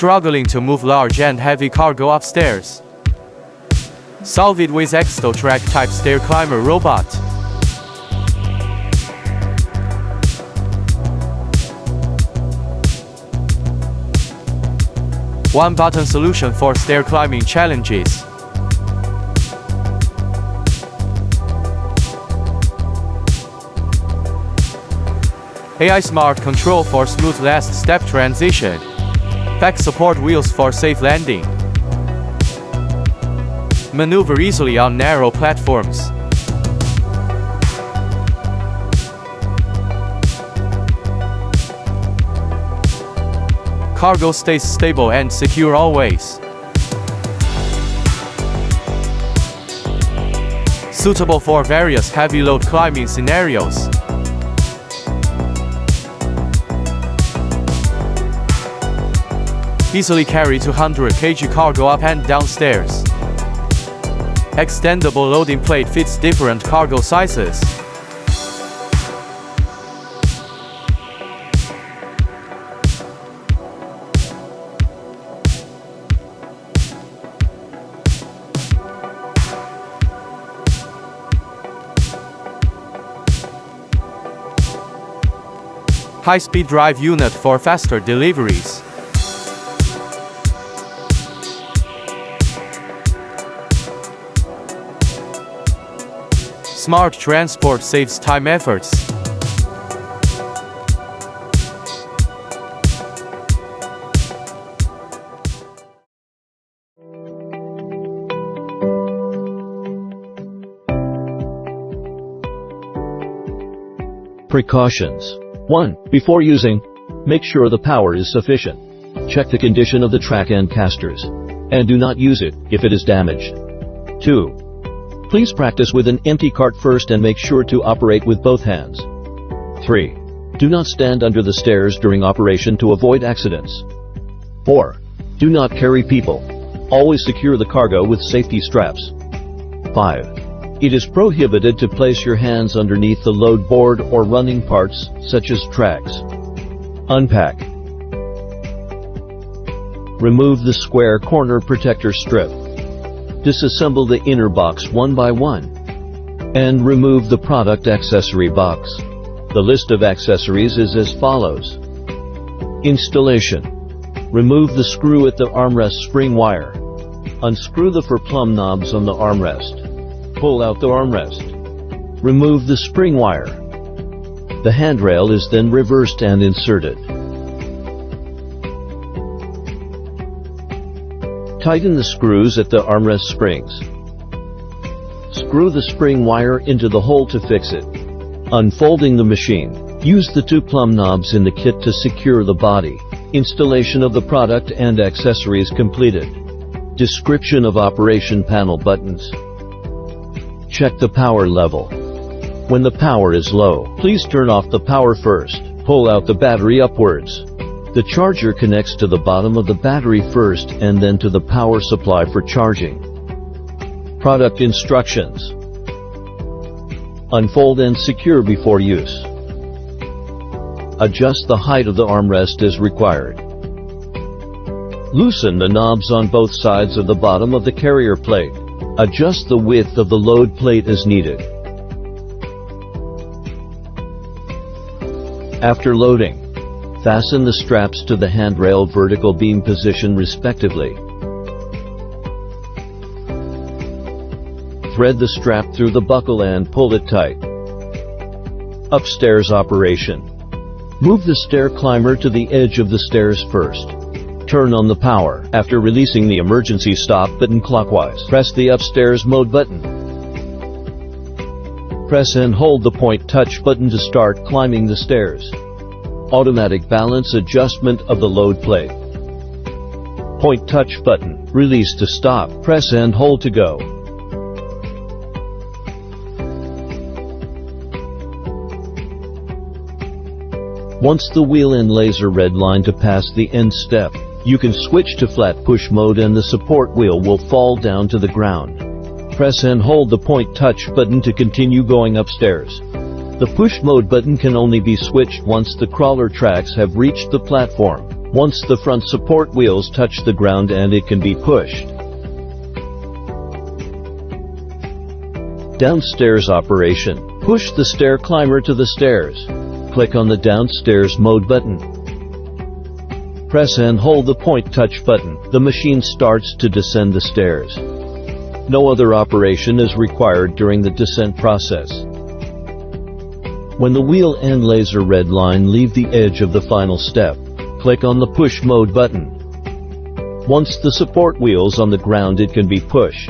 Struggling to move large and heavy cargo upstairs? Solve it with Exotrack type stair climber robot. One-button solution for stair climbing challenges. AI Smart Control for smooth last step transition. Back support wheels for safe landing. Maneuver easily on narrow platforms. Cargo stays stable and secure always. Suitable for various heavy load climbing scenarios. Easily carry 200 kg cargo up and down stairs. Extendable loading plate fits different cargo sizes. High-speed drive unit for faster deliveries. Smart transport saves time efforts. Precautions. 1. Before using, make sure the power is sufficient. Check the condition of the track and casters, and do not use it if it is damaged. 2. Please practice with an empty cart first and make sure to operate with both hands. 3. Do not stand under the stairs during operation to avoid accidents. 4. Do not carry people. Always secure the cargo with safety straps. 5. It is prohibited to place your hands underneath the load board or running parts, such as tracks. Unpack. Remove the square corner protector strip. Disassemble the inner box one by one. And remove the product accessory box. The list of accessories is as follows. Installation. Remove the screw at the armrest spring wire. Unscrew the 4 plumb knobs on the armrest. Pull out the armrest. Remove the spring wire. The handrail is then reversed and inserted. Tighten the screws at the armrest springs. Screw the spring wire into the hole to fix it. Unfolding the machine. Use the 2 plumb knobs in the kit to secure the body. Installation of the product and accessories completed. Description of operation panel buttons. Check the power level. When the power is low, please turn off the power first. Pull out the battery upwards. The charger connects to the bottom of the battery first and then to the power supply for charging. Product instructions. Unfold and secure before use. Adjust the height of the armrest as required. Loosen the knobs on both sides of the bottom of the carrier plate. Adjust the width of the load plate as needed. After loading, fasten the straps to the handrail vertical beam position respectively. Thread the strap through the buckle and pull it tight. Upstairs operation. Move the stair climber to the edge of the stairs first. Turn on the power. After releasing the emergency stop button clockwise, press the upstairs mode button. Press and hold the point touch button to start climbing the stairs. Automatic balance adjustment of the load plate. Point touch button. Release to stop. Press and hold to go. Once the wheel and laser red line to pass the end step, you can switch to flat push mode and the support wheel will fall down to the ground. Press and hold the point touch button to continue going upstairs. The push mode button can only be switched once the crawler tracks have reached the platform. Once the front support wheels touch the ground and it can be pushed. Downstairs operation. Push the stair climber to the stairs. Click on the downstairs mode button. Press and hold the point touch button. The machine starts to descend the stairs. No other operation is required during the descent process. When the wheel and laser red line leave the edge of the final step, click on the push mode button. Once the support wheel's on the ground, it can be pushed.